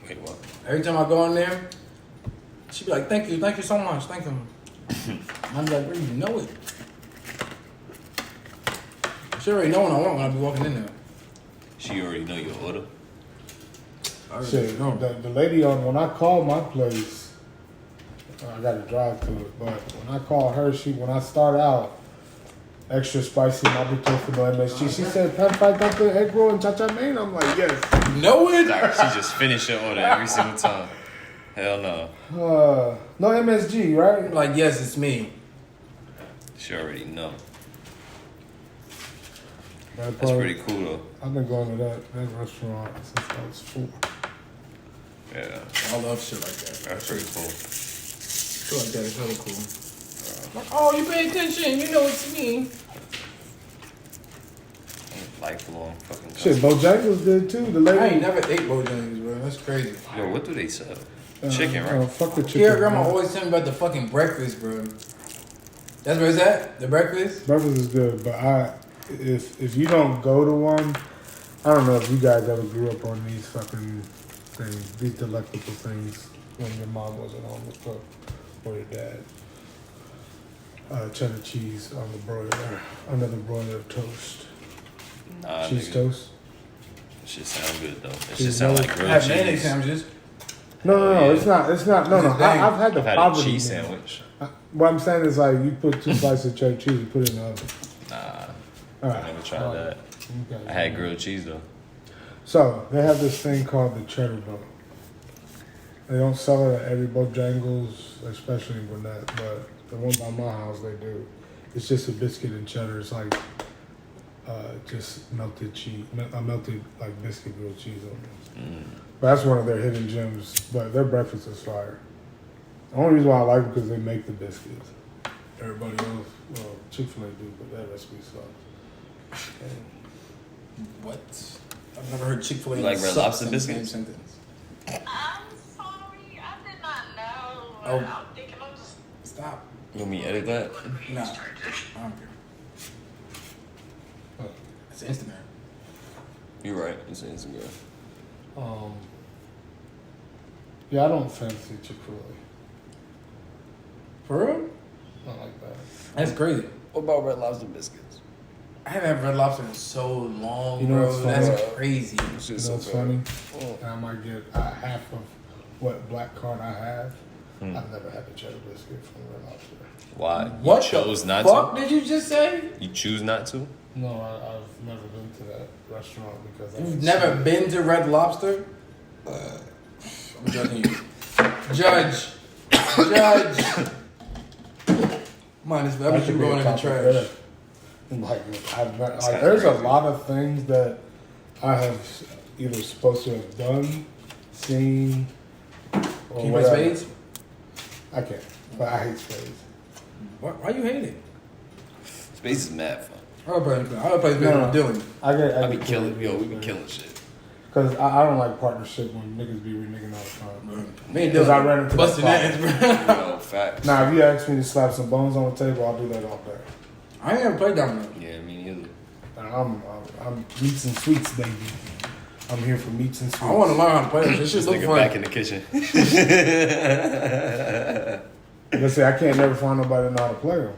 Wait, what? Every time I go in there, she be like, thank you so much, thank you. I'm like, bro, you know it. She already know what I want when I be walking in there. She already know your order. Shit, the lady when I call my place, I got to drive to it. But when I call her, when I start out, extra spicy, Mabito for no MSG. She said, pan fried dumpling, egg roll, and cha-cha main. I'm like, yes. Know it? She just finished her order every single time. Hell no. No MSG, right? Like, yes, it's me. She already know. That's pretty cool though. I've been going to that restaurant since I was 4. Yeah. I love shit like that. That's pretty cool. Shit like that is really cool. Like, oh, you pay attention, you know it's me. Lifelong fucking Shit, Bojangles did too. The lady. I ain't never ate Bojangles, bro. That's crazy. Yo, what do they sell? Chicken, right? Fuck the chicken. Here, grandma always tell me about the fucking breakfast, bro. That's where it's at? The breakfast? Breakfast is good, but if you don't go to one, I don't know if you guys ever grew up on these fucking things, these delectable things when your mom wasn't home to cook or your dad. Cheddar cheese on the broiler, another broiler toast. Nah, Cheese nigga. toast. That shit sound good though. That Cheese shit sound like I grilled have mayonnaise cheese. sandwiches. No, Yeah. it's not. No. I've had the I've had a poverty cheese meal. sandwich. What I'm saying is like you put 2 slices of cheddar cheese, you put it in the oven. Nah, All I right. never tried that. Okay. I had grilled cheese though. So they have this thing called the cheddar boat. They don't sell it at every Bojangles, especially when that, but the one by my house they do. It's just a biscuit and cheddar. It's like just melted cheese, melted like biscuit grilled cheese on it. But that's one of their hidden gems. But their breakfast is fire. The only reason why I like it because they make the biscuits. Everybody else, well, Chick-fil-A do, but that recipe sucks. What? I've never heard Chick-fil-A You like Red sucks Lobster in the same biscuits? sentence. I'm sorry, I did not know. Oh. I'm thinking I'm just. Stop. You want me to edit that? Nah, I don't care. It's Instagram. You're right. It's Instagram. Yeah, I don't fancy Chick-fil-A. For real? Not like that. That's crazy. What about Red Lobster biscuits? I haven't had Red Lobster in so long, You know bro. what's funny? That's crazy. You know what's funny? And I might get half of what black card I have. I've never had the cheddar biscuit from Red Lobster. Why? What You chose the not fuck to? did you just say? You choose not to? No, I've never been to that restaurant because You've never been to Red Lobster? I'm judging you. Judge. Minus forever you going in the trash. Like there's a lot of things that I have either supposed to have done, seen, or Can you play whatever. spades? I can't, but I hate spades. Why you hate it? Space is mad fun. I would play spades No. with Dylan. I I be killing. Yo, we be killing shit. Because I don't like partnership when niggas be reneging all the time. Me and Because I Dylan ran into busting that ass, bro. Yo, facts. Now, if you ask me to slap some bones on the table, I'll do that all day. I ain't never played domino. Yeah, me neither. I'm meats and sweets, baby. I'm here for meats and sweets. I want to learn how to play this. This shit This look nigga fun. back in the kitchen. Let's say I can't never find nobody that know how to play them.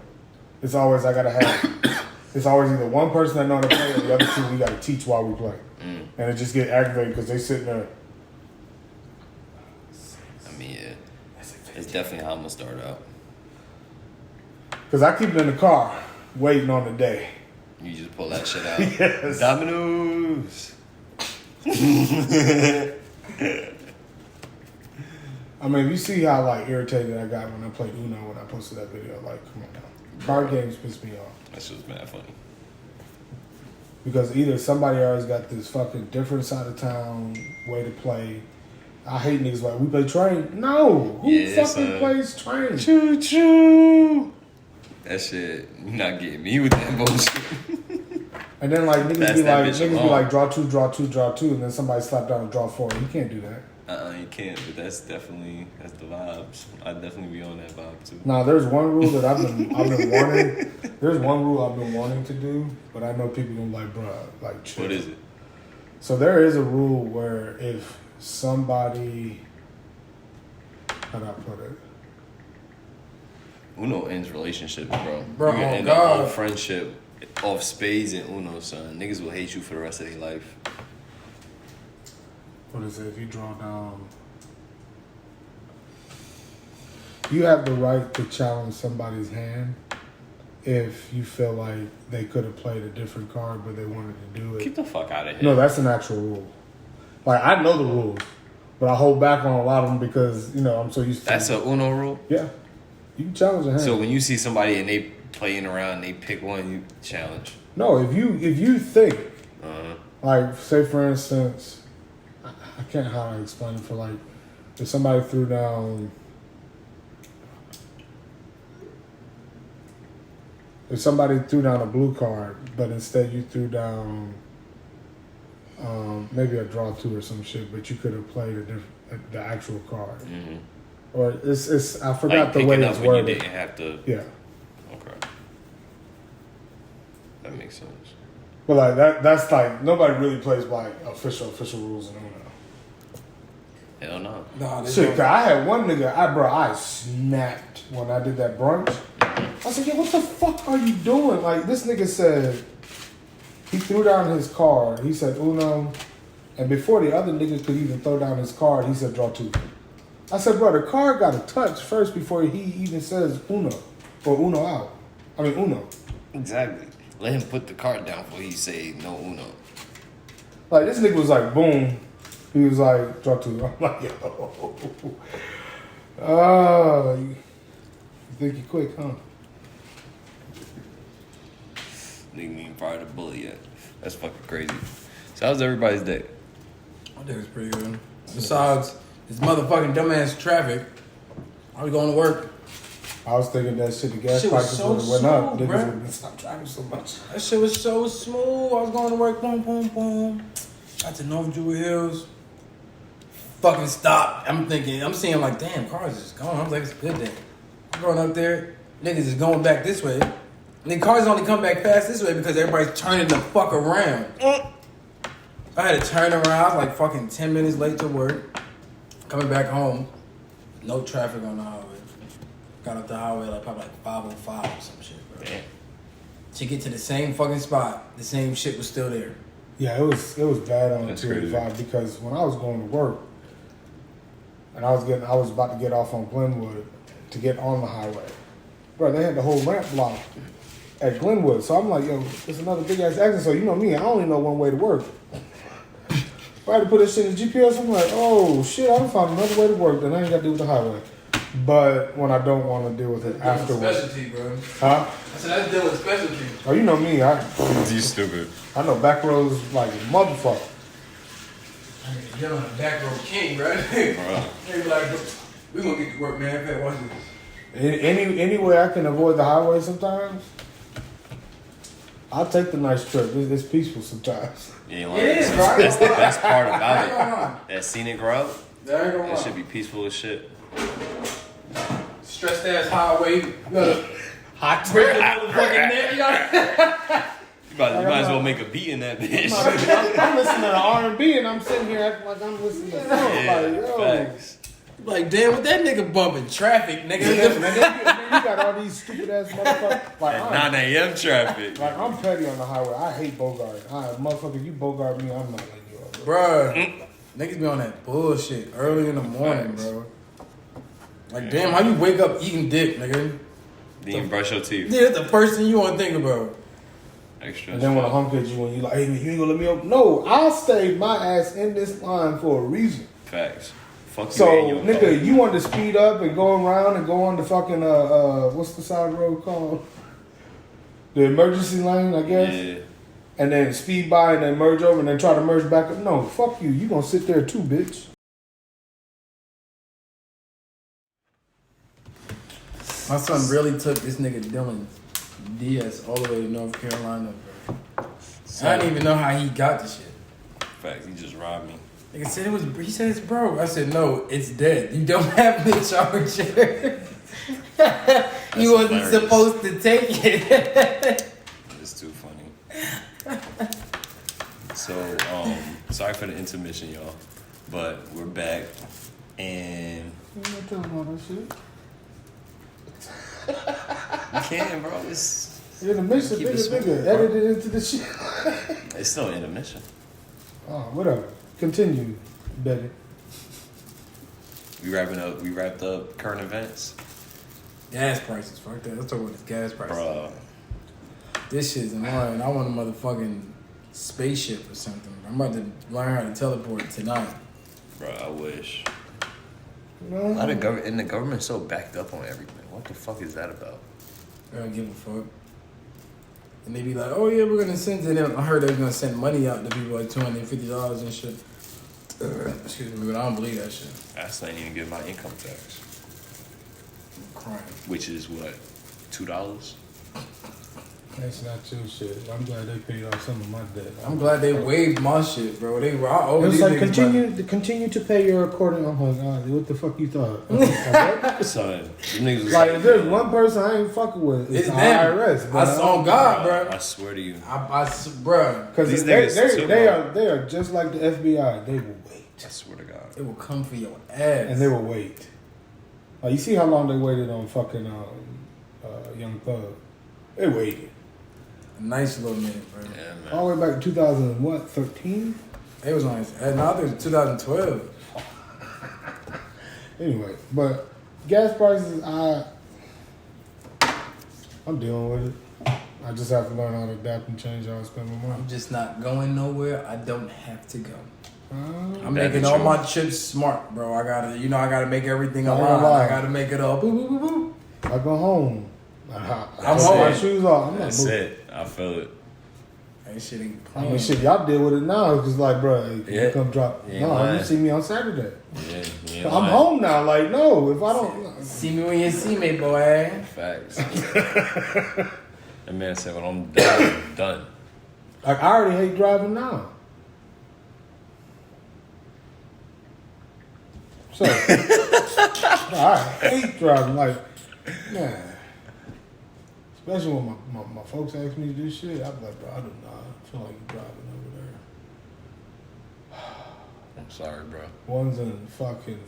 It's always I gotta have. It's always either one person that know how to play or the other two we gotta teach while we play. And it just get aggravated because they sitting there. I mean, yeah. It's definitely how I'm gonna start out. Because I keep it in the car waiting on the day. You just pull that shit out. Yes. Dominoes. I mean, you see how like irritated I got when I played Uno when I posted that video. Like, come on now. Card games piss me off. That shit was mad funny. Because either somebody always got this fucking different side of town way to play. I hate niggas like, we play train. No! Who Yeah, fucking son. plays train? Choo choo. That shit, you not getting me with that bullshit. And then like That's niggas that be bitch like alone. draw two, and then somebody slap down and draw 4. You can't do that. You can't, but that's the vibes. I'd definitely be on that vibe too. Now there's one rule that I've been wanting. There's one rule I've been wanting to do, but I know people gonna like, bruh, like chill. What is it? So there is a rule where if somebody, how do I put it? Uno ends relationships, bro. Bro, You can oh end God. a whole friendship off spades and Uno, son. Niggas will hate you for the rest of their life. What is it? If you draw down, you have the right to challenge somebody's hand if you feel like they could have played a different card, but they wanted to do it. Keep the fuck out of here. No, that's an actual rule. Like, I know the rules, but I hold back on a lot of them because, you know, I'm so used to That's a Uno rule? Yeah. You can challenge a hand. So when you see somebody and they playing around and they pick one, you challenge. No, if you think, Uh-huh. like, say for instance, I can't how to explain it for like, if somebody threw down, a blue card, but instead you threw down maybe a draw two or some shit, but you could have played the actual card. Mm-hmm. Or it's I forgot Like the way picking it's up when you worded. didn't have to. Yeah. Okay. That makes sense. But like that's like nobody really plays by official rules in Uno. Hell no. Nah, they Shit, don't. 'cause I had one nigga, I snapped when I did that brunch. I said, yo, what the fuck are you doing? Like, this nigga said, he threw down his card. He said, Uno. And before the other nigga could even throw down his card, he said, draw two. I said, bro, the card got to touch first before he even says Uno. Or Uno out. I mean, Uno. Exactly. Let him put the card down before he say no Uno. Like, this nigga was like, boom. He was like, draw two. I'm like, yo. Oh, you think you quick, huh? Nigga ain't fired a bullet yet. That's fucking crazy. So how's everybody's day? I think it's pretty good. Besides this motherfucking dumbass traffic, I was going to work. I was thinking that shit, the gas Shit was prices so would have went up. smooth, Niggas bruh. would have stopped driving so much. That shit was so smooth. I was going to work, boom, boom, boom. Got to North Jewel Hills. Fucking stopped. I'm seeing like, damn, cars is going. I'm like, it's a good day. I'm going up there. Niggas is going back this way. And then cars only come back fast this way because everybody's turning the fuck around. I had to turn around. I was like fucking 10 minutes late to work. Coming back home. No traffic on the highway. Got up the highway like probably like 5:05 or some shit, bro. Damn. To get to the same fucking spot, the same shit was still there. Yeah, it was bad on That's 285 because when I was going to work and I was about to get off on Glenwood to get on the highway. Bro, they had the whole ramp block at Glenwood. So I'm like, yo, it's another big ass accident. So you know me, I only know one way to work. If I had to put this shit in GPS, I'm like, oh shit, I done found another way to work that I ain't got to do with the highway. But when I don't want to deal with it afterwards. Specialty, bro. Huh? I said that's dealing with specialty. Oh, you know me, You stupid. I know back roads like a motherfucker. You're on the back row king, right? Bro. They be like, we gonna get to work, man. In fact, watch this. Any way I can avoid the highway sometimes, I'll take the nice trip. It's peaceful sometimes. Yeah, It is, right? That's the best part I about ain't gonna lie. it. That scenic route, That ain't gonna that lie. should be peaceful as shit. Stressed ass highway. Hot trip. You might as well make a beat in that bitch. I'm listening to R&B and I'm sitting here acting like I'm listening to funk. Yeah, Like, yo. facts. Like, damn, what that nigga bumping traffic, nigga. Man, you got all these stupid ass motherfuckers. Like, At 9 a.m. traffic. like, I'm petty on the highway. I hate Bogart. Motherfucker, you Bogart me, I'm not letting you over. Bruh, niggas be on that bullshit early in the morning, bro. Like, damn, how you wake up eating dick, nigga? Didn't even brush your teeth. Yeah, that's the first thing you want to think about. Extra. And then when I honk at you when you like, hey, you ain't gonna let me open. No, I'll stay my ass in this line for a reason. Facts. Fuck you So, and your car. nigga, you want to speed up and go around and go on the fucking, what's the side road called? The emergency lane, I guess? Yeah. And then speed by and then merge over and then try to merge back up. No, fuck you. You gonna sit there too, bitch. My son really took this nigga Dylan Diaz all the way to North Carolina, bro. I didn't even know how he got the shit. Facts. You just robbed me. Nigga said it was. He said it's broke. I said no, it's dead. You don't have the charger. You wasn't hilarious. supposed to take it. It's too funny. So, sorry for the intermission, y'all. But we're back, and I'm not talking about that shit. you can, bro. It's Intermission, Keep it nigga, smooth, bro. edit it into the shit. it's still intermission. Oh, whatever. Continue, Betty. We wrapped up current events, Gas prices, fuck that. Let's talk about this gas prices. bro. This shit's annoying. I want a motherfucking spaceship or something. I'm about to learn how to teleport tonight. Bro, I wish. No. A lot of and the government's so backed up on everything. What the fuck is that about? I don't give a fuck. And they be like, oh yeah, we're gonna send to them. I heard they were gonna send money out to people like $250 and shit. Excuse me, but I don't believe that shit. I still ain't even get my income tax, I'm crying. which is what, $2? That's not your shit. I'm glad they paid off some of my debt. I'm glad they waived my shit, bro. I owe It was these like niggas continue to pay your according. I'm like, what the fuck you thought? Son, them niggas was Like if there's one person I ain't fucking with, it's the them. IRS. I saw God, bro. I swear to you. Bro, Because These they niggas are just like the FBI. They will wait, I swear to God. it will come for your ass. and they will wait. Like you see how long they waited on fucking Young Thug. They waited A nice little minute, bro. Yeah, man. all the way back to 2013. It was nice. And now there's 2012. Anyway, but gas prices, I'm dealing with it. I just have to learn how to adapt and change how I spend my money. I'm just not going nowhere. I don't have to go. I'm That making is all true. my trips smart, bro. I gotta make everything I ain't align. gonna lie. I gotta make it all. Boop, boop, boop, boop. I go home. I I'm take home. my shoes off. I'm not That's moving. it. I feel it. That shit ain't I playing. mean, shit, y'all deal with it now. Cause like, bro, hey, can Yeah. you come drop? You ain't No, lying. you see me on Saturday. Yeah, you ain't I'm lying. home now. Like, no, if I don't, See me when you see me, boy. Facts. That man said, when I'm done, I'm done. like, I already hate driving now. So, I hate driving. Like, man. Especially when my folks ask me to do shit, I'm like, bro, I do not feel like driving over there. I'm sorry, bro. One's in fucking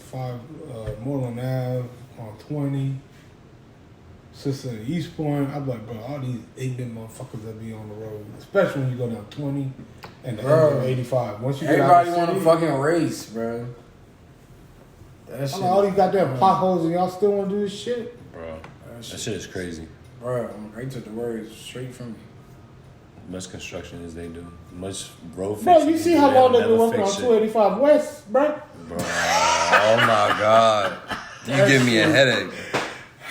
Moreland Ave on 20. Sister in East Point. I'm like, bro, all these ignorant motherfuckers that be on the road, especially when you go down 20 and the Bro. end of 85. Once you get Everybody out want of to the city, fucking race, bro. That I'm shit. like, all these goddamn potholes and y'all still want to do this shit? Bro, That that shit is crazy. Bro, I took the words straight from me. Much construction as they do. Much road fixing. Bro, you see how long they've been never working on fix shit. 285 West, bro? Bro, oh my God. You give me a headache.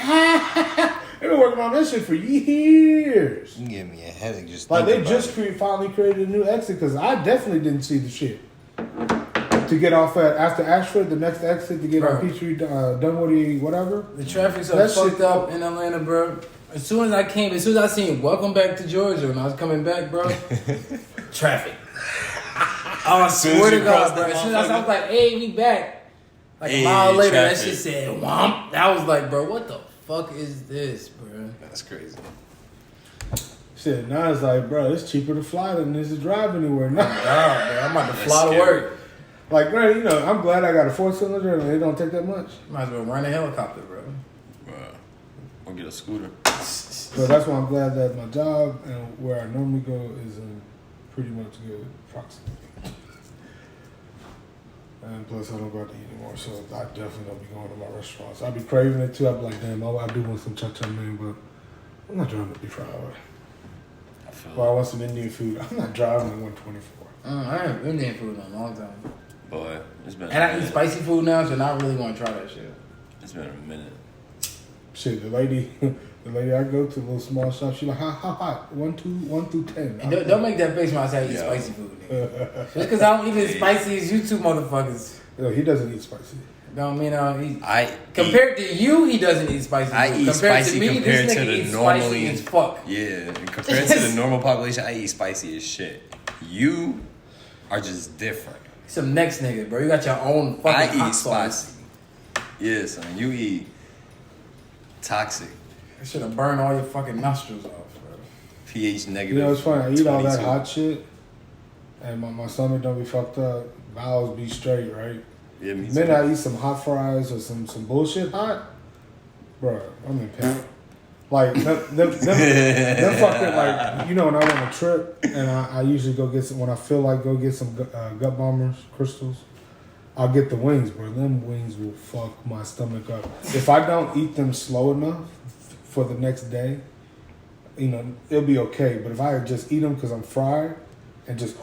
They've been working on this shit for years. You give me a headache just Like, they thinking just about it. finally created a new exit, because I definitely didn't see the shit. To get off at, after Ashford, the next exit to get on Bro. Peachtree, Dunwoody, whatever. The traffic's so That fucked shit- up in Atlanta, bro. As soon as I seen Welcome Back to Georgia when I was coming back, bro. Traffic. Oh, I Soon as swear you to cross God, the bro. As soon as I was motherfucker. like, hey, we back. Like Hey, a mile later, that traffic. shit said, womp. I was like, bro, what the fuck is this, bro? That's crazy. Shit, now it's like, bro, it's cheaper to fly than it is to drive anywhere now. God, bro, I'm about to That's fly to scary. work. Like, bro, you know, I'm glad I got a 4-cylinder and it don't take that much. Might as well run a helicopter, bro. Bro. Or get a scooter. So that's why I'm glad that my job and where I normally go is in pretty much good proximity. And plus, I don't go out to eat anymore, so I definitely don't be going to my restaurants. I'd be craving it too. I'd be like, damn, I do want some cha-cha man, but I'm not driving to Beef Highway. I feel Or I want some Indian food. I'm not driving at 124. I haven't been Indian food in a long time. Boy, it's been And a I eat minute. spicy food now, so I really want to try that shit. It's been a minute. Shit, the lady I go to, a little small shop, she like, how hot? 1 through 10. And don't make that face when I say I eat Yeah. spicy food, nigga. Just because I don't eat as spicy as you two motherfuckers, No, he doesn't eat spicy. don't mean I don't eat. I Compared to you, he doesn't eat spicy food. I eat compared spicy to me, compared this to nigga the eats normally. spicy as fuck. Yeah, and compared to the normal population, I eat spicy as shit. You are just different. Some next nigga, bro. You got your own fucking I hot eat sauce. spicy. Yeah, son. You eat toxic, I should have burned all your fucking nostrils off, bro. pH negative. You know, it's funny. I eat all that 22. hot shit, and my stomach don't be fucked up. bowels be straight, right? Yeah, me The minute too. I eat some hot fries or some bullshit hot, bro, I'm in pain. Like them fucking like when I'm on a trip and I usually go get some when I feel like go get some gut bombers crystals. I'll get the wings, bro. Them wings will fuck my stomach up if I don't eat them slow enough for the next day. It'll be okay. But if I just eat them because I'm fried and just,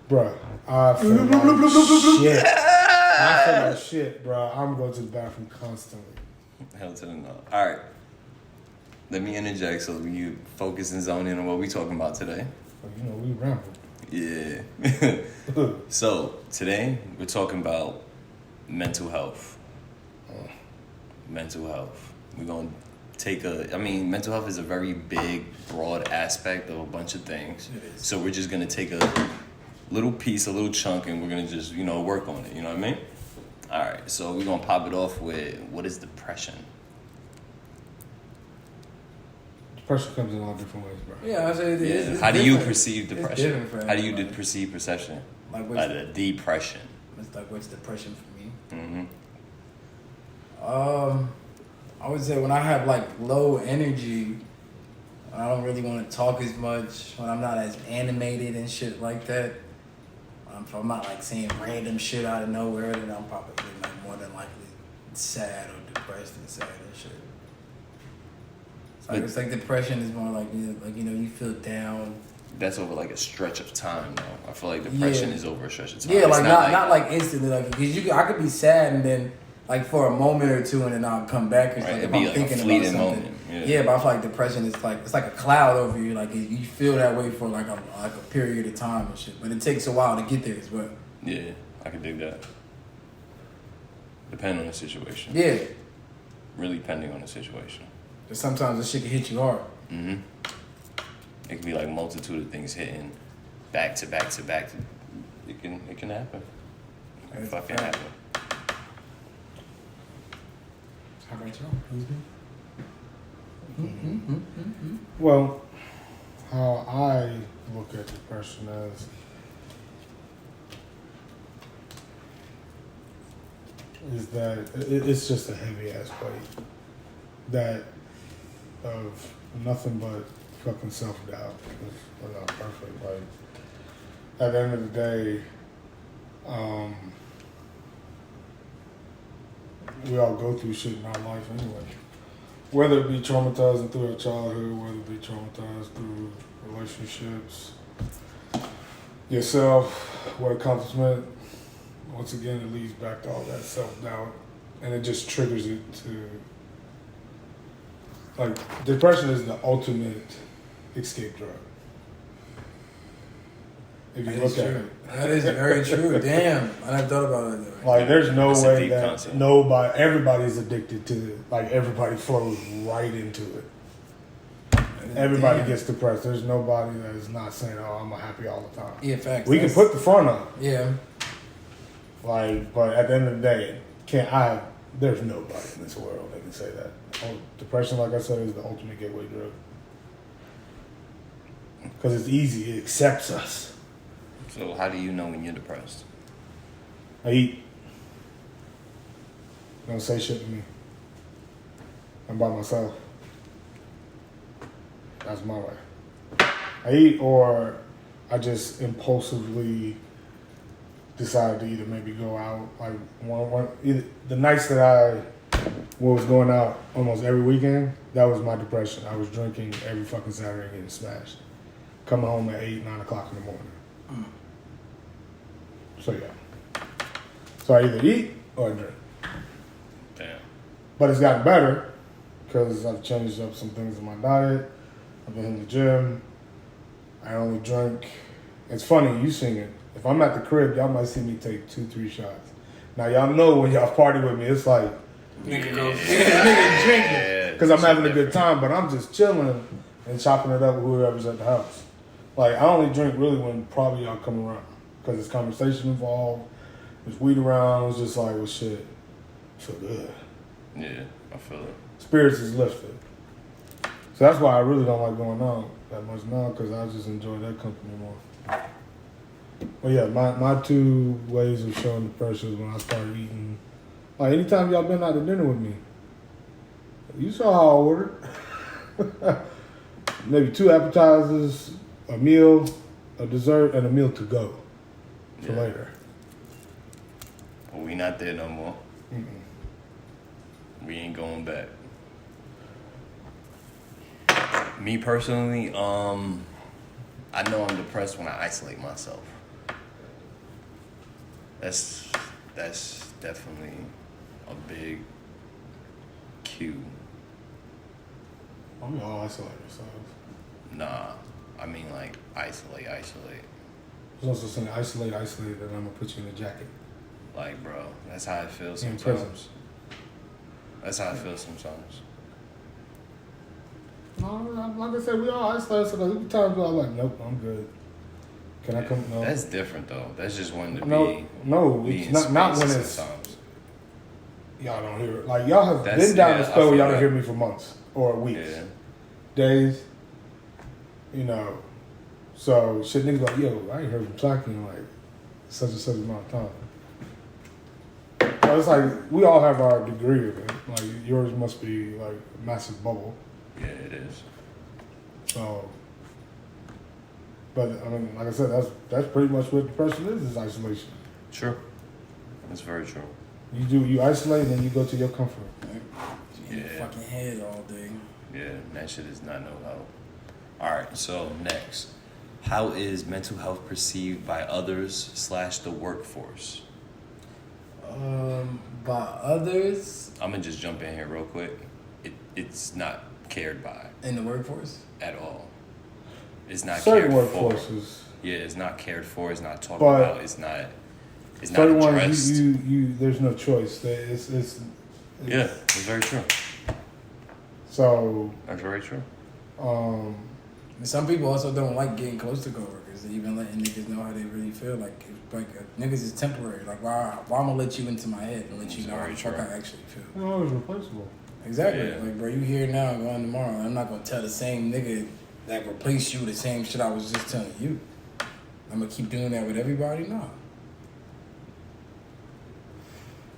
bro, I feel like shit. I feel like shit, bro. I'm going to the bathroom constantly. Hell to the no. All right. Let me interject so we can focus and zone in on what we talking about today. But, we ramble. Yeah. So, today, we're talking about mental health. Mental health. We're going to take mental health is a very big, broad aspect of a bunch of things. So, we're just going to take a little piece, a little chunk, and we're going to just, work on it. You know what I mean? All right. So, we're going to pop it off with what is depression? Depression comes in all different ways, bro. Yeah, I say it's How do you different. perceive It's depression? different for How do you everybody. perceive perception? Like The depression. It's like what's depression for me? Mm-hmm. I would say when I have like low energy, I don't really want to talk as much. When I'm not as animated and shit like that, if I'm not like saying random shit out of nowhere, then I'm probably like more than likely sad or depressed and sad and shit. It's like depression is more like you feel down. That's over like a stretch of time, though. I feel like depression is over a stretch of time. Yeah, It's like not like instantly, like because I could be sad and then like for a moment or two and then I'll come back and Right, like it'd if be I'm like a thinking about fleeting something. moment. Yeah, but I feel like depression is like it's like a cloud over you. Like you feel that way for like a period of time and shit. But it takes a while to get there as well. Yeah, I can dig that. Depending on the situation. Yeah, Really depending on the situation. but sometimes the shit can hit you hard. Mm-hmm. It can be like a multitude of things hitting back to back to back. It can happen. It can fucking happen. How about you? Well, how I look at depression is that it's just a heavy ass weight that of nothing but fucking self-doubt. We're not perfect. Like at the end of the day, we all go through shit in our life anyway. Whether it be traumatizing through our childhood, whether it be traumatized through relationships, yourself, what accomplishment. Once again, it leads back to all that self-doubt, and it just triggers it to, like, depression is the ultimate escape drug. If you look at it. That is very true. Damn, I never thought about it that way. Like, there's no That's a way deep that concept. everybody's addicted to it. Like, everybody flows right into it. Everybody Damn. gets depressed. There's nobody that is not saying, "Oh, I'm happy all the time." Yeah, facts. We can put the front on. Yeah. Like, but at the end of the day, there's nobody in this world that can say that. Depression, like I said, is the ultimate gateway drug. Because it's easy, it accepts us. So how do you know when you're depressed? I eat. Don't say shit to me. I'm by myself. That's my way. I eat, or I just impulsively decide to either maybe go out. Like the nights that I was going out almost every weekend, that was my depression. I was drinking every fucking Saturday and getting smashed. Coming home at 8, 9 o'clock in the morning. So yeah. So I either eat or I drink. Damn. But it's gotten better because I've changed up some things in my diet. I've been in the gym. I only drink. It's funny, you sing it. If I'm at the crib, y'all might see me take 2-3 shots. Now y'all know when y'all party with me, it's like Nigga go. nigga drinking Yeah, because I'm having a good time, but I'm just chilling and chopping it up with whoever's at the house. Like I only drink really when probably y'all come around because there's conversation involved, there's weed around. It's just like, well, shit, I feel good. Yeah, I feel it. Spirits is lifted. So that's why I really don't like going out that much now because I just enjoy that company more. Well, yeah, my two ways of showing the pressure is when I started eating. Like, anytime y'all been out to dinner with me, you saw how I ordered. Maybe 2 appetizers, a meal, a dessert, and a meal to go for later. But we not there no more. We ain't going back. Me personally, I know I'm depressed when I isolate myself. That's definitely a big cue. We all isolate ourselves. Nah, I mean like isolate. There's also saying isolate, then I'm gonna put you in a jacket. Like, bro, that's how I feel In prison. sometimes. That's how I feel sometimes. No, like I said, we all isolate ourselves. There's times where I'm like, nope, I'm good. Can I come? No. That's different though. That's just wanting to No, be it's in not when spaces it's sometimes. y'all don't hear it. Like, y'all have That's- been down yeah, the store where I y'all feel don't hear that. me for months or weeks, Yeah. days. You know, so shit niggas like, yo, I ain't heard from Taki in like such and such amount of time. So it's like we all have our degree of it. Like, yours must be like a massive bubble. Yeah, it is. So, but I mean, like I said, that's pretty much what depression is isolation. True. That's very true. You isolate and then you go to your comfort. In your fucking head all day. Yeah, that shit is not no help. Alright, so next. How is mental health perceived by others / the workforce? By others I'm gonna just jump in here real quick. It's not cared by in the workforce. at all. It's not Certain cared workforces. for. Yeah, it's not cared for. It's not talked But about. It's not Certain ones, addressed. you there's no choice. It's Yeah, it's very true. So, That's very true. And some people also don't like getting close to coworkers. They even letting niggas know how they really feel. Like niggas is I'm gonna let you into my head and let you know how the fuck I actually feel. you're always replaceable. Exactly. Yeah. Like, bro, you here now and going tomorrow. I'm not gonna tell the same nigga that replaced you the same shit I was just telling you. I'm gonna keep doing that with everybody? No.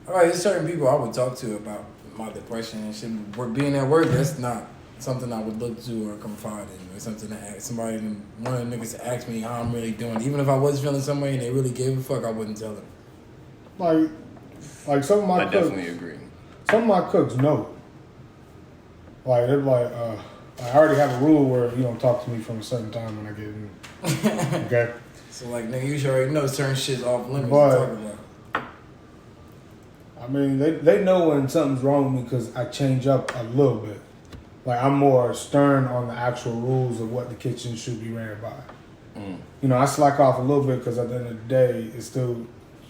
Alright, there's certain people I would talk to about my depression and shit. Being at work, that's not something I would look to or confide in. Or something to ask somebody, one of the niggas to ask me how I'm really doing. Even if I was feeling some way and they really gave a fuck, I wouldn't tell them. Like some of my I cooks, definitely agree. some of my cooks know. Like, they're like, I already have a rule where you don't talk to me from a certain time when I get in. Okay. So like, nigga, you should already know certain shit's off limits But- to talk about. I mean, they know when something's wrong with me because I change up a little bit. Like, I'm more stern on the actual rules of what the kitchen should be ran by. You know, I slack off a little bit because at the end of the day, you're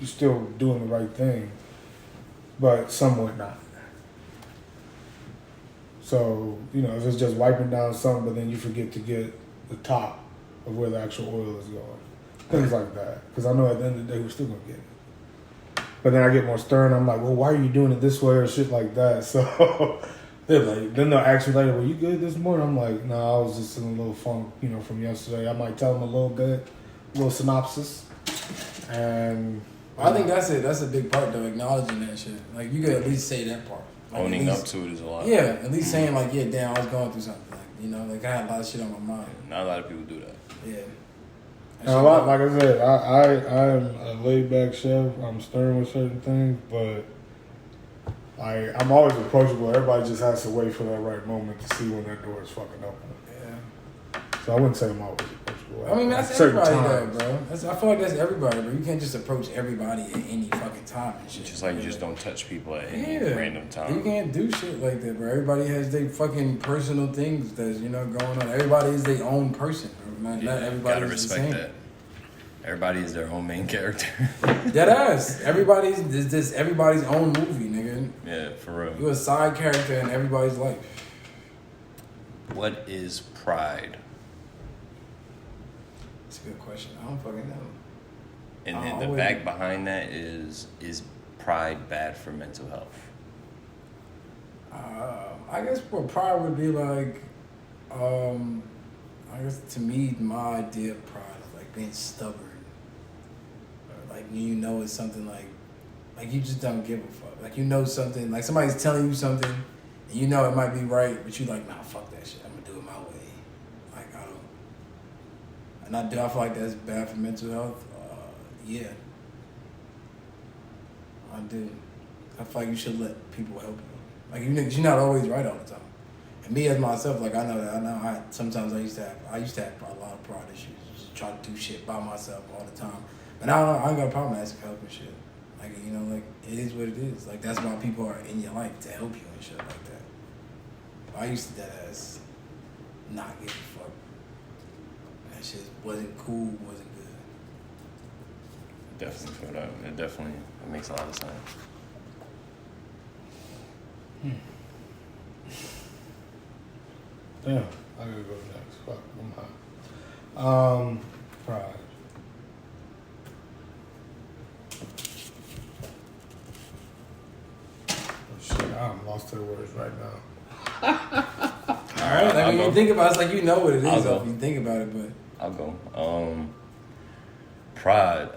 still doing the right thing, but somewhat not. So, you know, if it's just wiping down something, but then you forget to get the top of where the actual oil is going. Things like that. Because I know at the end of the day, we're still going to get it. But then I get more stern. I'm like, well, why are you doing it this way or shit like that? So they're like, then they'll ask me later, were you good this morning? I'm like, no, I was just in a little funk, you know, from yesterday. I might tell them a little bit, a little synopsis. And I think that's it. That's a big part though, acknowledging that shit. Like, you could at least say that part. Like, Owning at up least, to it is a lot. Yeah, at least saying like, yeah, damn, I was going through something. Like, you know, like I had a lot of shit on my mind. Not a lot of people do that. Yeah. and a lot, like I said, I am a laid back chef. I'm stern with certain things, but I'm always approachable. Everybody just has to wait for that right moment to see when that door is fucking open. Yeah. So I wouldn't say I'm always approachable. I mean, At that's certain everybody times. though, bro. I feel like that's everybody, bro. You can't just approach everybody at any fucking time and shit. Just like you just don't touch people at any Yeah. random time. You can't do shit like that, bro. Everybody has their fucking personal things that's, you know, going on. Everybody is their own person, bro. Not everybody Gotta is the respect same. that. Everybody is their own main character. Dead ass. Everybody's everybody's own movie, nigga. Yeah, for real. You're a side character in everybody's life. What is pride? That's a good question. I don't fucking know. And I then the wouldn't- back behind that is pride bad for mental health? I guess what pride would be like, I guess to me, my idea of pride is like being stubborn you know it's something like you just don't give a fuck. Like you know something, like somebody's telling you something, and you know it might be right, but you like, nah, fuck that shit. I'm gonna do it my way. Like I don't. And I feel like that's bad for mental health. Yeah. I do. I feel like you should let people help you. Like you're not always right all the time. And me as myself, like I know sometimes I used to have a lot of pride issues. Just try to do shit by myself all the time. But I ain't got a problem asking for help and shit. Like like it is what it is. Like that's why people are in your life to help you and shit like that. But I used to deadass not give a fuck. That shit wasn't cool, wasn't good. Definitely feel that. It makes a lot of sense. Yeah, I gotta go next. Fuck, I'm high. Pride. Oh shit, I'm lost to the words right now. Alright, like when you think about it, it's like you know what it is if you think about it, but I'll go. Pride.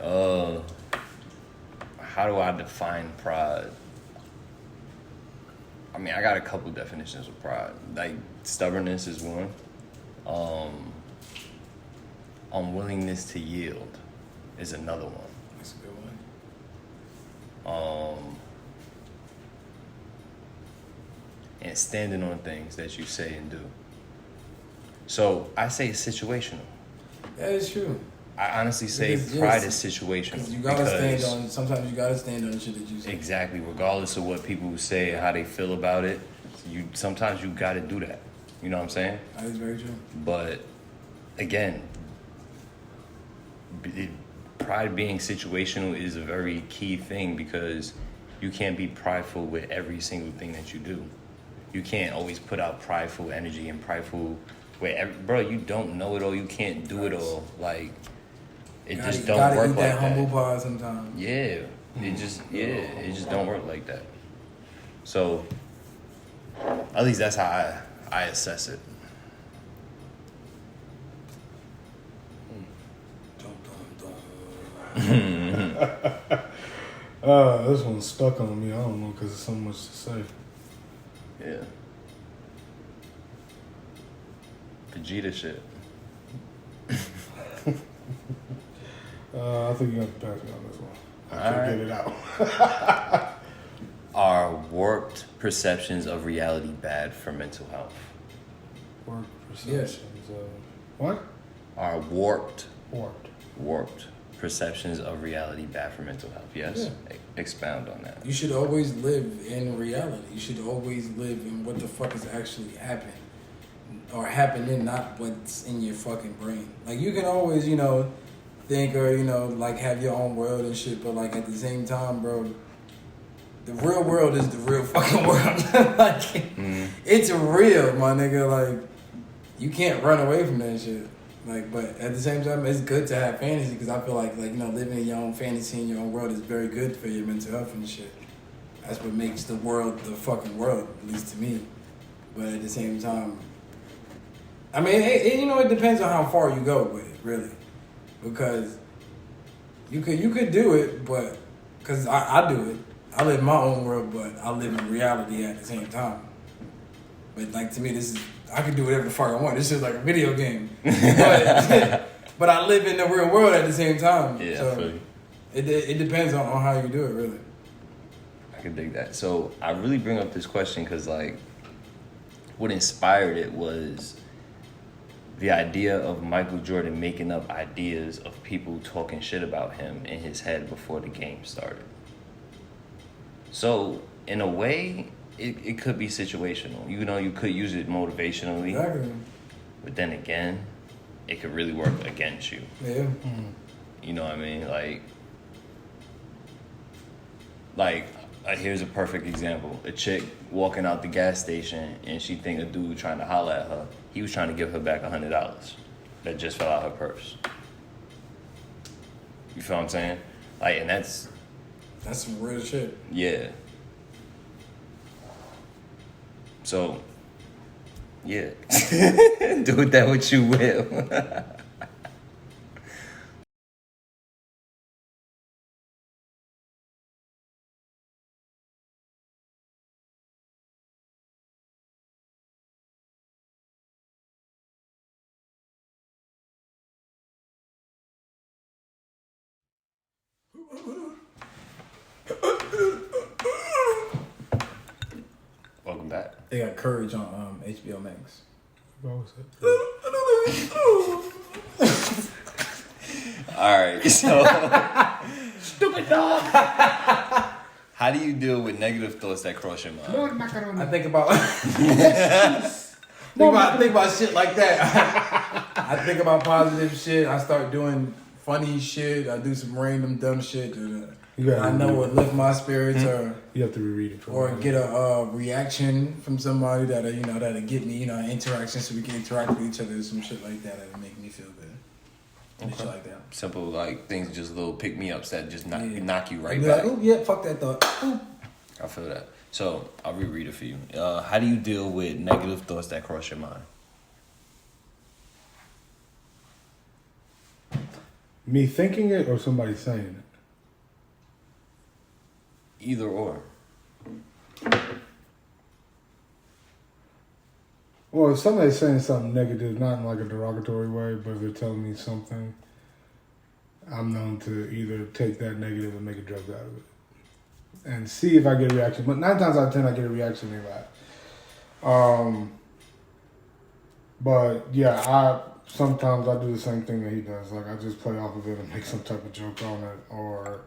How do I define pride? I mean, I got a couple definitions of pride. Like, stubbornness is one. Unwillingness to yield is another one. that's a good one. And standing on things that you say and do. So, I say it's situational. That is true. I honestly say Because, pride yes, is situational. You gotta sometimes you gotta stand on the shit that you say. Exactly, regardless of what people say, how they feel about it, sometimes you gotta do that. You know what I'm saying? That is very true. But again, pride being situational is a very key thing because you can't be prideful with every single thing that you do. You can't always put out prideful energy and prideful bro, you don't know it all, you can't do it all. Like it just don't work like that. Humble pie sometimes. Yeah. It just don't work like that. So at least that's how I assess it. This one's stuck on me. I don't know because there's so much to say. Yeah. Vegeta shit. I think you have to pass me on this one. I can't get it out. Are warped perceptions of reality bad for mental health? Warped perceptions of what? Are warped Warped. perceptions of reality bad for mental health? Yes. Yeah. Expound on that. You should always live in reality. You should always live in what the fuck is actually happening. Or happening, not what's in your fucking brain. Like, you can always, think or, like, have your own world and shit, but, like, at the same time, bro, the real world is the real fucking world. It's real, my nigga. Like, you can't run away from that shit. Like, but at the same time, it's good to have fantasy because I feel like, living in your own fantasy in your own world is very good for your mental health and shit. That's what makes the world the fucking world, at least to me. But at the same time, I mean, it depends on how far you go with it, really. Because you could do it, but because I do it. I live in my own world, but I live in reality at the same time. But like to me, I can do whatever the fuck I want. This is like a video game. But I live in the real world at the same time. Yeah, so I feel you. It depends on how you do it, really. I can dig that. So I really bring up this question because, like, what inspired it was the idea of Michael Jordan making up ideas of people talking shit about him in his head before the game started. So, in a way, it could be situational. You could use it motivationally. Exactly. But then again, it could really work against you. Yeah. Mm. You know what I mean? Like, here's a perfect example. A chick walking out the gas station and she think a dude trying to holler at her. He was trying to give her back $100 that just fell out her purse. You feel what I'm saying? Like, and that's some real shit. Yeah. So, yeah. Do with that what you will. Welcome back. They got Courage on HBO Max. What was it? All right, so Stupid dog. how do you deal with negative thoughts that cross your mind? I think about think about shit like that. I think about positive shit. I start doing funny shit. I do some random dumb shit. I know what lift my spirits You have to reread it. or get a reaction from somebody that'll get me, an interaction so we can interact with each other, some shit like that that'll make me feel good. And shit like that. Simple, like things, just little pick me ups that just knock you right Be back. like, oh yeah, fuck that thought. Ooh. I feel that. So I'll reread it for you. How do you deal with negative thoughts that cross your mind? Me thinking it or somebody saying it? Either or. Well, if somebody's saying something negative, not in like a derogatory way, but if they're telling me something, I'm known to either take that negative and make a joke out of it. And see if I get a reaction. But 9 times out of 10, I get a reaction anyway. But yeah, sometimes I do the same thing that he does. Like I just play off of it and make some type of joke on it, or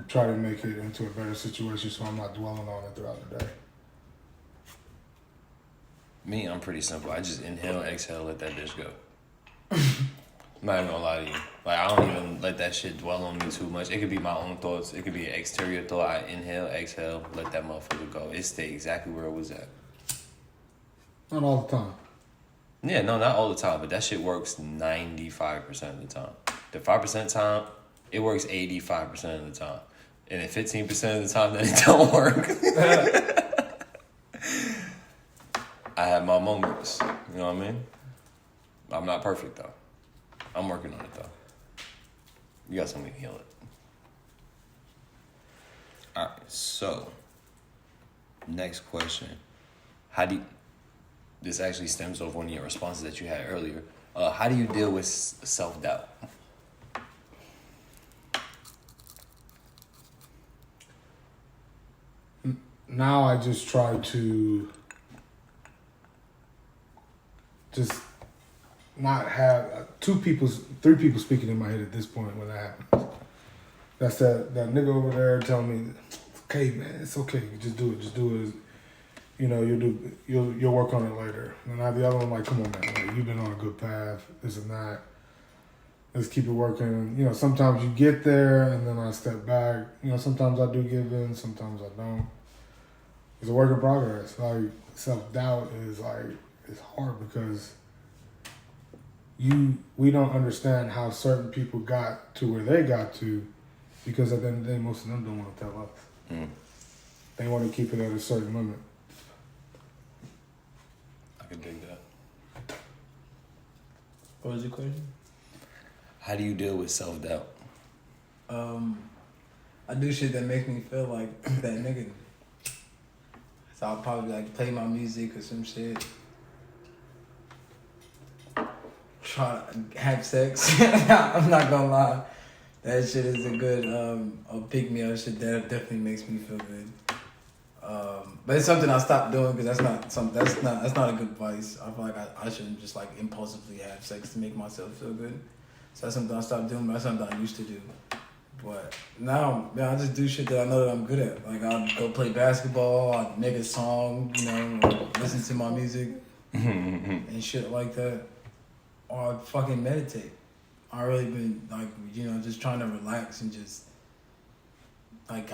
try to make it into a better situation so I'm not dwelling on it throughout the day. Me, I'm pretty simple. I just inhale, exhale, let that bitch go. I'm not even gonna lie to you. Like, I don't even let that shit dwell on me too much. It could be my own thoughts. It could be an exterior thought. I inhale, exhale, let that motherfucker go. It stay exactly where it was at. Not all the time. Yeah, no, not all the time, but that shit works 95% of the time. The 5% of the time, it works 85% of the time. And then 15% of the time, then it don't work. I have my moments. You know what I mean? I'm not perfect, though. I'm working on it, though. You got something to heal it. All right, so next question. This actually stems off one of your responses that you had earlier. How do you deal with self-doubt? Now I just try to just not have 3 people speaking in my head at this point when that happens. That's that nigga over there telling me, okay, man, it's okay. Just do it. You know, you'll work on it later. And I have the other one like, come on, man, like, you've been on a good path, this and that. Let's keep it working. And, you know, sometimes you get there and then I step back. You know, sometimes I do give in, sometimes I don't. It's a work in progress. Like, self-doubt is like, it's hard because we don't understand how certain people got to where they got to, because at the end of the day, most of them don't want to tell us. Mm. They want to keep it at a certain limit. I can dig that. What was your question? How do you deal with self-doubt? I do shit that makes me feel like that nigga. So I'll probably like play my music or some shit. Try to have sex. I'm not gonna lie. That shit is a good pick me up shit that definitely makes me feel good. But it's something I stopped doing because that's not a good advice. I feel like I shouldn't just like impulsively have sex to make myself feel good. So that's something I stopped doing, but that's something I used to do. But now, man, I just do shit that I know that I'm good at. Like I'll go play basketball, I'll make a song, you know, or listen to my music and shit like that. Or I'll fucking meditate. I really been like, you know, just trying to relax and just like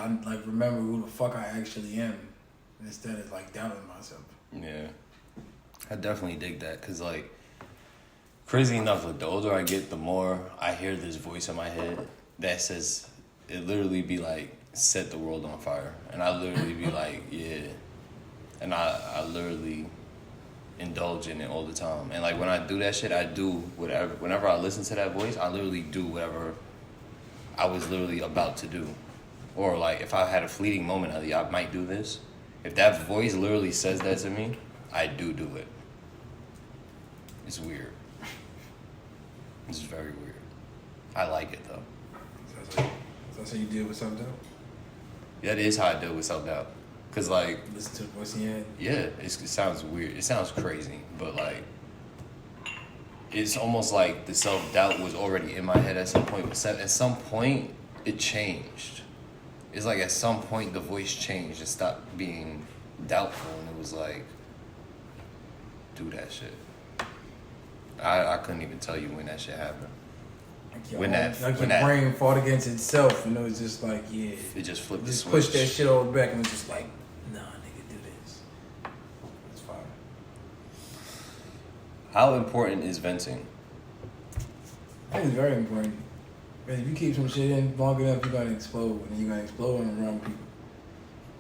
remember who the fuck I actually am instead of like doubting myself. Yeah, I definitely dig that because like crazy enough, like the older I get, the more I hear this voice in my head that says it literally be like set the world on fire, and I literally be like yeah, and I literally indulge in it all the time. And like when I do that shit, I do whatever. Whenever I listen to that voice, I literally do whatever I was literally about to do. Or like if I had a fleeting moment of I might do this, if that voice literally says that to me, I do it. It's weird. It's very weird. I like it though. So that's That's how you deal with self-doubt? That is how I deal with self-doubt. Because, like... Listen to the voice in your head? Yeah, it sounds weird. It sounds crazy. But, like... It's almost like the self-doubt was already in my head at some point. But at some point, it changed. It's like at some point, the voice changed. It stopped being doubtful. And it was like... Do that shit. I couldn't even tell you when that shit happened. Like your brain fought against itself, and it was just like, yeah. It just flipped the just switch. Pushed that shit all back, and it was just like, nah, nigga, do this. It's fine. How important is venting? I think it's very important. Because if you keep some shit in long enough, you're gonna explode, and you're gonna explode on the wrong people.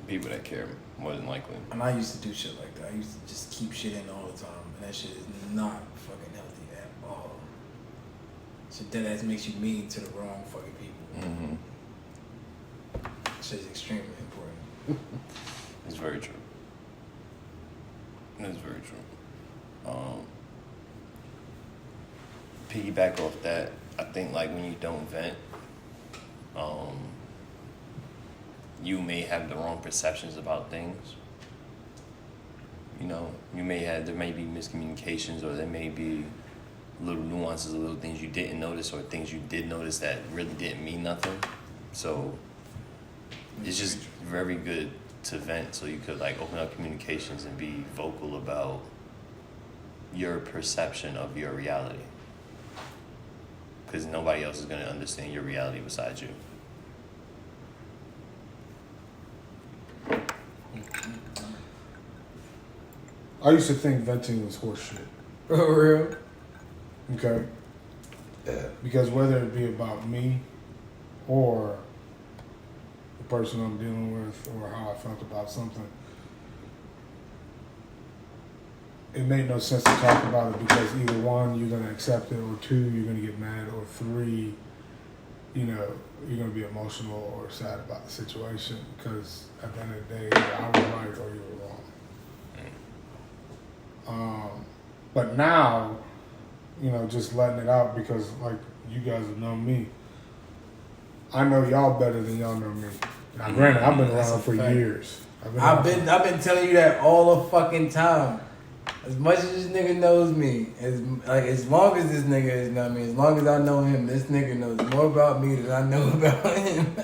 People that care, more than likely. And I used to do shit like that. I used to just keep shit in all the time, and that shit is not fucking healthy at all. Shit that ass makes you mean to the wrong fucking people. Mm-hmm. Shit is extremely important. It's very true. It's very true. Piggyback off that, I think like when you don't vent, you may have the wrong perceptions about things. You know, there may be miscommunications, or there may be little nuances, or little things you didn't notice, or things you did notice that really didn't mean nothing. So it's just very good to vent, so you could like open up communications and be vocal about your perception of your reality. Because nobody else is going to understand your reality besides you. I used to think venting was horseshit. For real? Okay? Yeah. Because whether it be about me or the person I'm dealing with or how I felt about something, it made no sense to talk about it because either one, you're going to accept it, or two, you're going to get mad, or three, you know, you're going to be emotional or sad about the situation because at the end of the day, either I was right or you were wrong. But now, you know, just letting it out because, like, you guys have known me. I know y'all better than y'all know me. Now, granted, I've been around for years. I've been telling you that all the fucking time. As much as this nigga knows me, as long as this nigga is not me, as long as I know him, this nigga knows more about me than I know about him.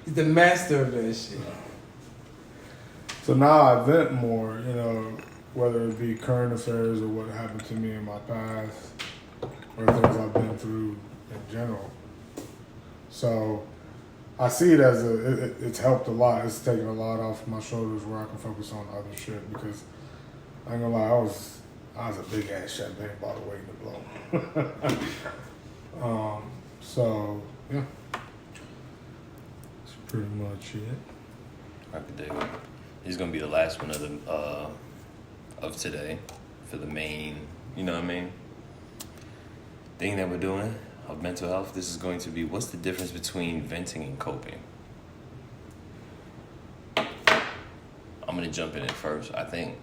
He's the master of that shit. So now I vent more, you know, whether it be current affairs or what happened to me in my past or things I've been through in general. So I see it as it's helped a lot. It's taken a lot off my shoulders where I can focus on other shit because I ain't gonna lie, I was a big ass champagne bottle waiting to blow. So yeah, that's pretty much it. I could dig it. He's gonna be the last one of today for the main, you know what I mean, thing that we're doing of mental health. This is going to be, what's the difference between venting and coping? I'm gonna jump in it first. I think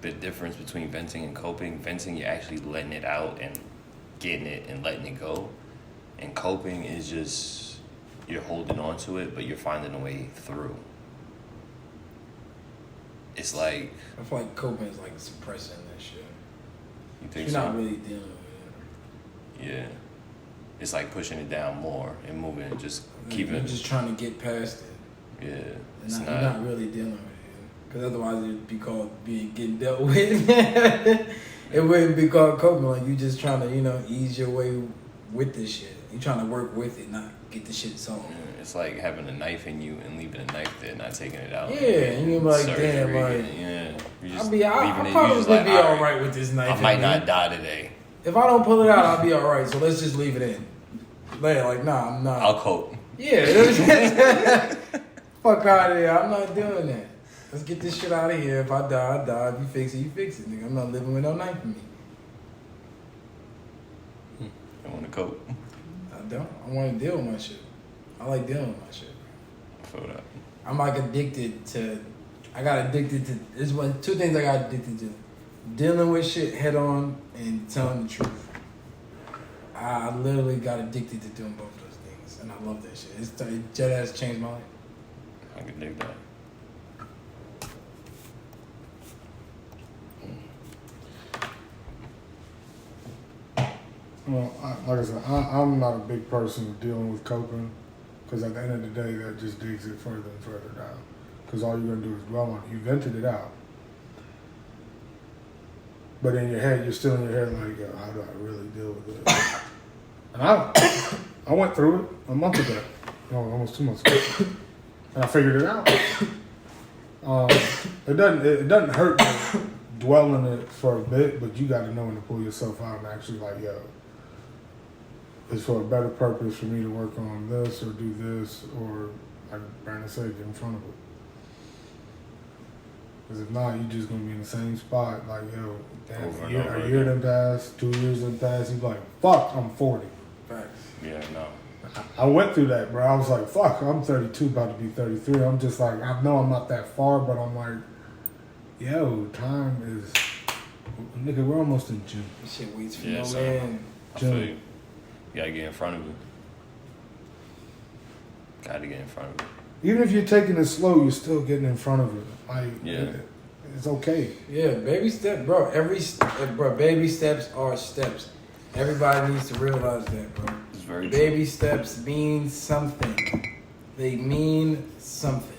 the difference between venting and coping, venting, you're actually letting it out and getting it and letting it go. And coping is just, you're holding on to it, but you're finding a way through. It's like... I feel like coping is like suppressing that shit. You think You're so? not really dealing with it. Yeah. It's like pushing it down more and moving it, just keeping You're it. just trying to get past it. Yeah. You're not really dealing with it. Because otherwise it'd be called getting dealt with. It wouldn't be called coping. Like you just trying to, you know, ease your way with this shit. You're trying to work with it, not get the shit solved. Yeah, it's like having a knife in you and leaving a knife there, not taking it out. Yeah, and you're like, surgery, damn, like, yeah. You're just I'll leaving it. probably You're just like, be all right with this knife. I might not die today. If I don't pull it out, I'll be all right. So let's just leave it in. Like, nah, I'm not. I'll cope. Yeah. Fuck out of here. I'm not doing that. Let's get this shit out of here. If I die, I die. If you fix it, you fix it, nigga. I'm not living with no knife in me. I want to cope. I don't. I want to deal with my shit. I like dealing with my shit. I feel that. I'm like addicted to. I got addicted to. There's two things I got addicted to: dealing with shit head on and telling the truth. I literally got addicted to doing both of those things, and I love that shit. It dead ass changed my life. I can dig that. Well, like I said, I'm not a big person of dealing with coping, because at the end of the day, that just digs it further and further down. Because all you're gonna do is dwell on it. You vented it out, but in your head, you're still in your head like, yo, how do I really deal with this? And I went through it a month ago, no, almost 2 months ago, and I figured it out. It doesn't hurt to dwell in it for a bit, but you got to know when to pull yourself out and actually like, yo, it's for a better purpose for me to work on this or do this, or like Brandon said, get in front of it. Because if not, you're just gonna be in the same spot. Like, yo, damn, a year done passed, 2 years done passed. You like, fuck, I'm 40. Facts. Yeah, no. I went through that, bro. I was like, fuck, I'm 32, about to be 33. I'm just like, I know I'm not that far, but I'm like, yo, time is, nigga, we're almost in June. This shit waits for Yeah, no son. man. I feel you. You gotta get in front of it. Gotta get in front of it. Even if you're taking it slow, you're still getting in front of it. Like, Yeah. it's okay. Yeah, baby step, bro. Baby steps are steps. Everybody needs to realize that, bro. It's very Baby steps mean something. They mean something.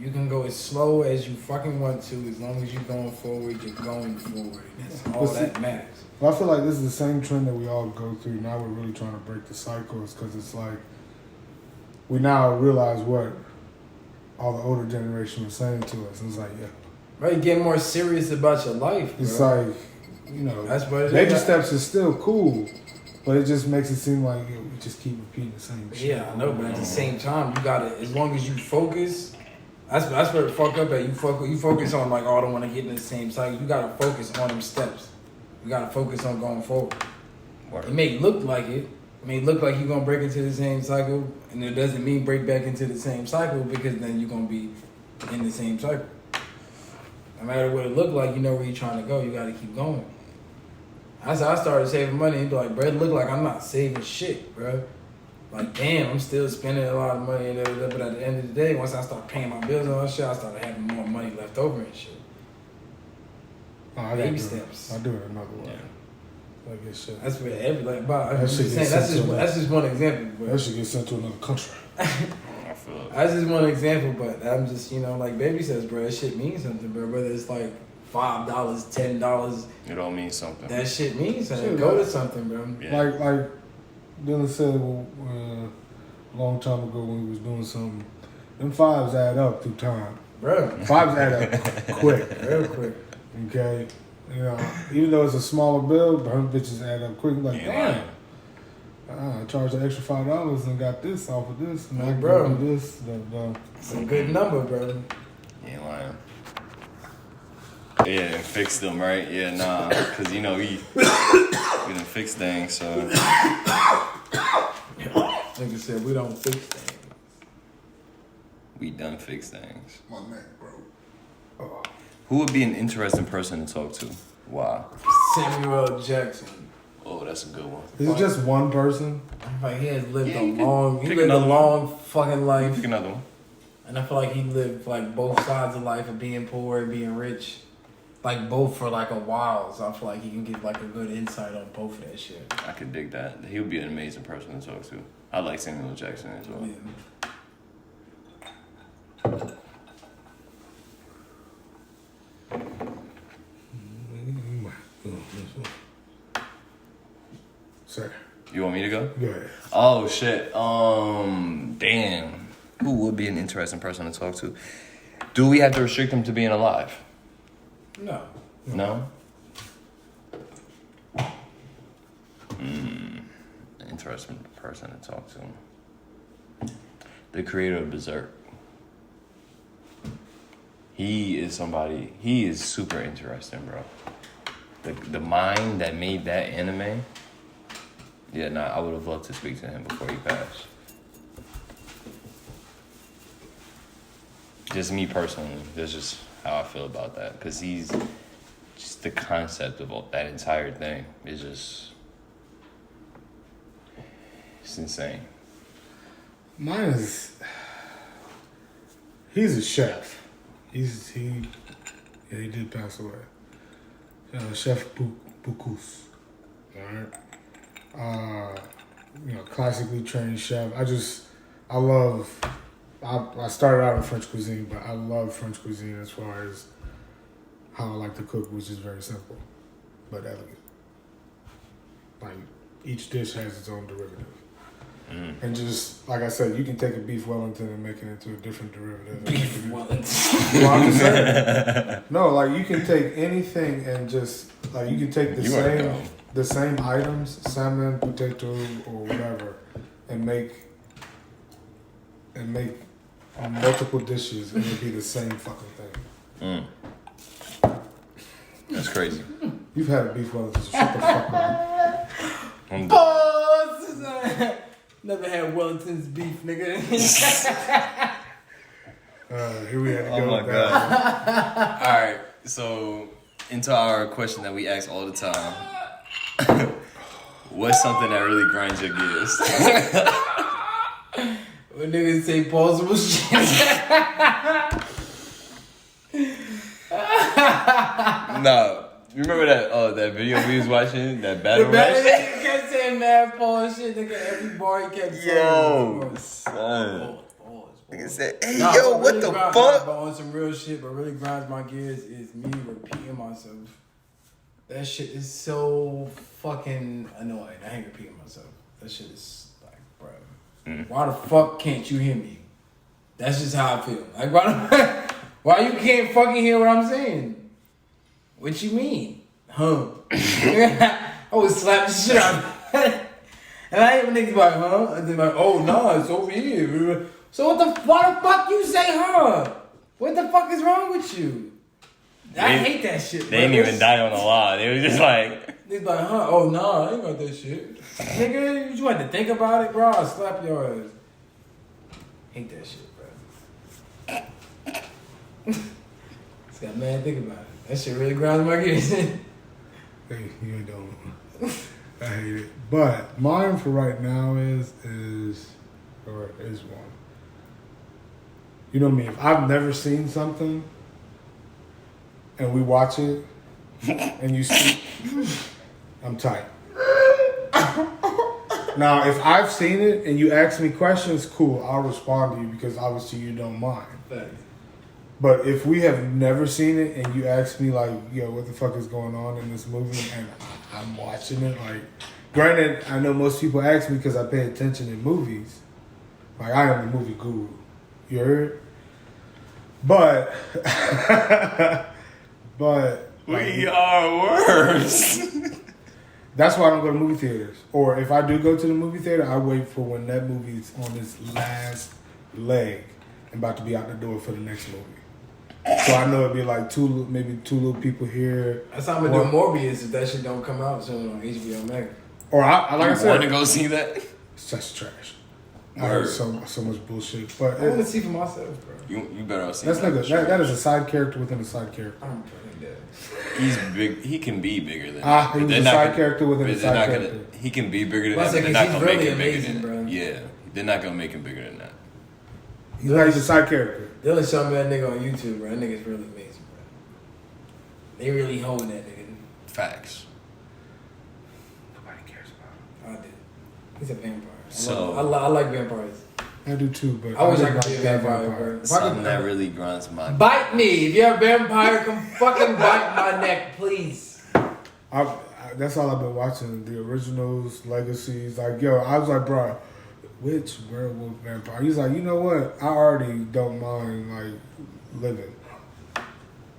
You can go as slow as you fucking want to, as long as you're going forward, you're going forward. That's all that matters. Well, I feel like this is the same trend that we all go through. Now we're really trying to break the cycles, because it's like we now realize what all the older generation was saying to us. And it's like, yeah. Right, get more serious about your life, bro. It's like, you know, That's what it baby is. steps is still cool, but it just makes it seem like we just keep repeating the same shit. Yeah, I know, but at the same time, you gotta, as long as you focus, that's where it fuck up at. You focus on like, oh, I don't want to get in the same cycle. You gotta focus on them steps. You gotta focus on going forward. Word. It may look like it. It may look like you're gonna break into the same cycle, and it doesn't mean break back into the same cycle, because then you're gonna be in the same cycle. No matter what it look like, you know where you're trying to go. You gotta keep going. As I started saving money, it'd be like, bro, it look like I'm not saving shit, bro. Like, damn, I'm still spending a lot of money and everything. But at the end of the day, once I start paying my bills and all that shit, I started having more money left over and shit. I Baby do steps. I do it another way. Like it's shit. That's where every like, but I'm That just shit saying gets that's just one example. But That should get sent to another country. I feel it. that's just one example. But I'm just like baby steps, bro. That shit means something, bro. Whether it's like $5, $10, It all means something. that shit means something. Shit, Go man. to something, bro. Yeah. Like Dylan said a long time ago when we was doing something, them fives add up through time. Bro, Fives add up quick. real quick. Okay? You know, even though it's a smaller bill, but them bitches add up quick. Like, Yeah. damn. I charged an extra $5 and got this off of this. And I Like, bro. do this. It's a good number, bro. You ain't lying. Yeah, and fix them, right? Yeah, nah. Because, we done fix things, so. Like I said, we don't fix things. We done fix things. My neck, bro. Oh. Who would be an interesting person to talk to? Why? Samuel L. Jackson. Oh, that's a good one. Is it just one person? Like he has lived Yeah, a you could long, he pick lived a another one. long fucking life, Pick another one. and I feel like he lived like both sides of life of being poor and being rich, like both for like a while. So I feel like he can give like a good insight on both of that shit. I could dig that. He would be an amazing person to talk to. I like Samuel L. Jackson as well. Yeah. Sir, You want me to go? go ahead. Oh, shit. Damn. Who would be an interesting person to talk to? Do we have to restrict him to being alive? No. No? Interesting person to talk to. The creator of Berserk. He is super interesting, bro. The mind that made that anime. Yeah, nah, I would have loved to speak to him before he passed. Just me personally, that's just how I feel about that. Because he's just the concept of that entire thing is just, it's insane. Mine is. He's a chef. He did pass away. Chef Bocuse. Alright. Classically trained chef. I started out in French cuisine, but I love French cuisine as far as how I like to cook, which is very simple, but elegant. Like, each dish has its own derivative. And just, like I said, you can take a beef Wellington and make it into a different derivative. Beef Wellington. Well, I'm just saying. No, like, you can take anything and just, like, you can take the same items, salmon, potato, or whatever, and make multiple dishes, and it'd be the same fucking thing. That's crazy. You've had a beef Wellington, so shut the fuck up. Never had Wellington's beef, nigga. Here we had to go. Oh my with god. that. All right, so into our question that we ask all the time. What's something that really grinds your gears? When niggas say plausible shit. No. You remember that video we was watching? That battle The match? nigga kept saying mad pause shit. Nigga, every bar he kept saying. Yo, son. Nigga said, hey, Nah, yo, but what really the but fuck? on some real shit, but really grinds my gears is me repeating myself. That shit is so fucking annoying. I ain't repeating myself. That shit is like, bro, why the fuck can't you hear me? That's just how I feel. Like, why you can't fucking hear what I'm saying? What you mean? Huh? I would slap the shit out of it. And I hate when niggas like, huh? And then like, oh, no, it's over here. So why the fuck you say, huh? What the fuck is wrong with you? I hate that shit. They didn't even die on the line. They was just like... Niggas like, huh? Oh, nah, I ain't got that shit. Nigga, you want to think about it, bro? I'll slap your ass. Hate that shit, bro. Just got mad think about it. That shit really grinds my gears. Hey, you don't. I hate it. But mine for right now is one. You know me, if I've never seen something and we watch it and you see, I'm tight. Now, if I've seen it and you ask me questions, cool, I'll respond to you because obviously you don't mind. Thanks. But if we have never seen it and you ask me like, yo, what the fuck is going on in this movie and I'm watching it, like, granted, I know most people ask me because I pay attention in movies. Like, I am the movie guru. You heard? But, We are worse. that's why I don't go to movie theaters. Or if I do go to the movie theater, I wait for when that movie's on its last leg and about to be out the door for the next movie. So I know it'd be like maybe two little people here. That's how I'm gonna do Morbius if that shit don't come out soon on HBO Max. Or like I said, want to go see that? it's such trash. I heard so much bullshit. But I want to see for myself, bro. You better off seeing that's that is a side character within a side character. I'm fucking dead. He's big. He can be bigger than He was they're a not side gonna- character within a they're side not character. gonna. He can be bigger than Well, I that. said, They're 'cause not he's gonna make really him bigger amazing, than. bro. Yeah, they're not gonna make him bigger than that. He's like a side character. They only show me that nigga on YouTube, bro. That nigga's really amazing, bro. They really holding that nigga. Facts. Nobody cares about I did. He's a vampire. So- I like vampires. him. I do too, but I wish I didn't could be a that vampire, bro. If I Something could, that really grinds my. bite me. If you're a vampire, come fucking bite my neck, please. That's all I've been watching. The originals, legacies. Like, yo, I was like, bro, which werewolf vampire? He's like, you know what? I already don't mind, like, living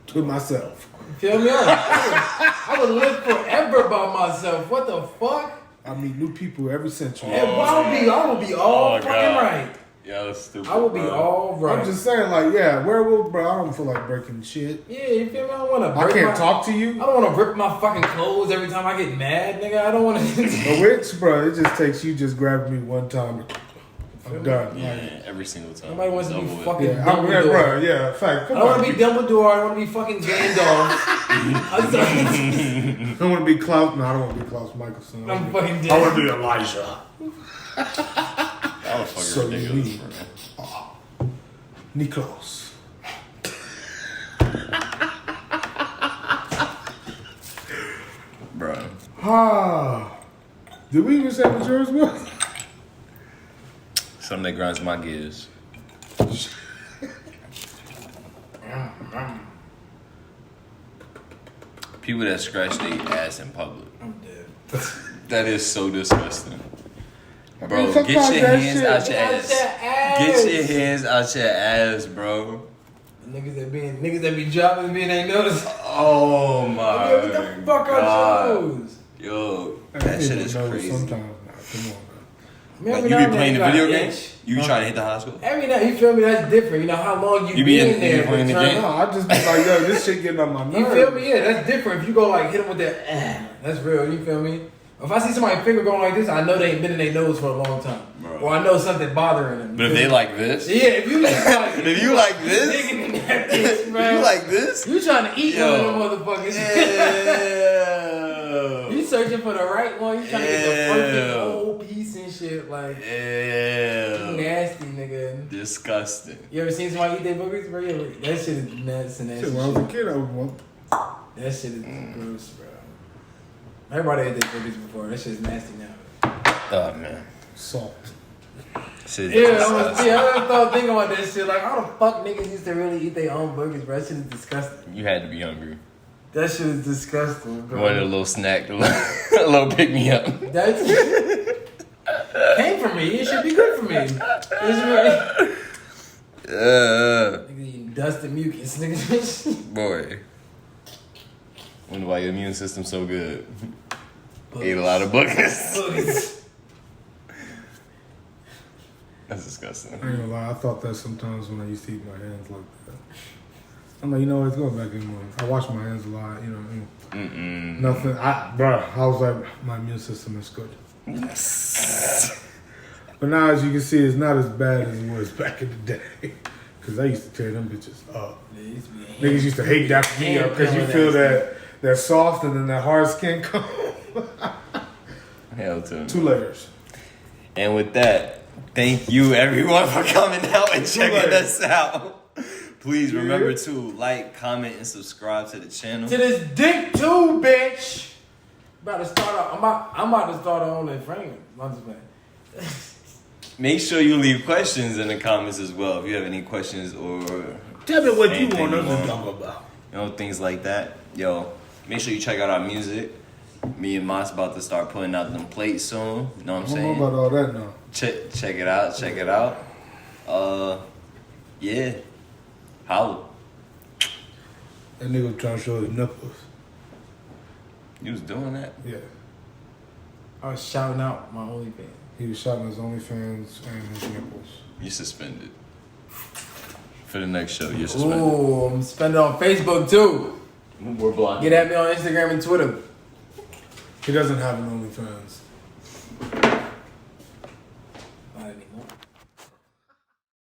to myself. Feel me? I would live forever by myself. What the fuck? I meet new people every century. And I would be all Oh, fucking God. right. Yeah, that's stupid. I would be bro. all right. I'm just saying, like, yeah, werewolf, bro, I don't feel like breaking shit. Yeah, you feel me? I don't want to. I can't talk to you. I don't want to rip my fucking clothes every time I get mad, nigga. I don't want to. A witch, bro, it just takes you just grabbing me one time. I'm done. Yeah, Like, every single time. Nobody wants to be It's over with. fucking yeah, Dumbledore. bro, yeah, fact. I Come don't want on. to be Dumbledore. I want to be fucking Gandalf. I'm sorry. I don't want to be Klaus. No, I don't want to be Klaus Michelson. I'm fucking dead. I want to be Elijah. Oh Y'all are fucking So you ridiculous, need- bro. Nikos. Bro. Ah. Did we even say what yours was? Something that grinds my gears. People that scratch their ass in public. I'm dead. That is so disgusting. Bro, mean, get sometimes your that hands shit- out your Out ass. your ass. Get your hands out your ass, bro. Niggas that be dropping me and they notice. Oh my What the fuck God. are those? Yo, I that shit even is know crazy. Sometimes, nah, come on, man. Like, Every you now be and then playing the got video an game? itch. You be trying to hit the hospital? Every now, you feel me? That's different. You know how long you You be be in in- there. you playing the but trying game? No, I just be like, yo, this shit getting on my nerves. You feel me? Yeah, that's different. If you go like hit them with that, that's real. You feel me? If I see somebody's finger going like this, I know they ain't been in their nose for a long time, Bro. or I know something bothering them. But if they like this, yeah, if you like, if you like this, digging in that bitch, if bro, you like this, you trying to eat Yo. one of them motherfuckers. ew. You searching for the right one. You trying to get the perfect Ew. whole piece and shit. Like you Ew. nasty nigga. Disgusting. You ever seen somebody eat their boogers, bro? That shit is nasty. Shit, when I was a kid, I would want. That shit is gross, bro. Everybody ate their boogers before. That shit is nasty now. Oh man. Salt. Shit. Yeah, I thought thinking about that shit. Like, how the fuck niggas used to really eat their own burgers, bro? That shit is disgusting. You had to be hungry. That shit is disgusting, You bro. wanted a little snack, a little pick me up. That came from me. It should be good for me. It's really... Niggas eating dust and mucus, niggas. Boy. Wonder why your immune system's so good. Ate a lot of boogers. Boogers. That's disgusting. I ain't gonna lie, I thought that sometimes when I used to eat my hands like that. I'm like, you know, it's going back in one. I wash my hands a lot, you know what I mean? Mm-mm. Nothing. I was like, my immune system is good. But now, as you can see, it's not as bad as it was back in the day. Because I used to tear them bitches up. Niggas used to hate that because you feel that soft and then that hard skin come. Hell to 2 layers. And with that, thank you everyone for coming out and checking Right. us out. Please Yeah. remember to like, comment, and subscribe to the channel. To this dick too, bitch. About to start out. I'm about to start on OnlyFans. I'm just playing. Make sure you leave questions in the comments as well if you have any questions or Tell me what anything you want us want. to talk about. Things like that. Yo, make sure you check out our music. Me and Mas about to start putting out them plates soon. You know what I'm I don't know saying? about all that now. Check it out. Check it out. Yeah. Holla. That nigga was trying to show his nipples. You was doing that? Yeah. I was shouting out my OnlyFans. He was shouting his OnlyFans and his nipples. You suspended. For the next show, you're suspended. Ooh, I'm spending on Facebook too. We're blocking. Get at me on Instagram and Twitter. He doesn't have an OnlyFans.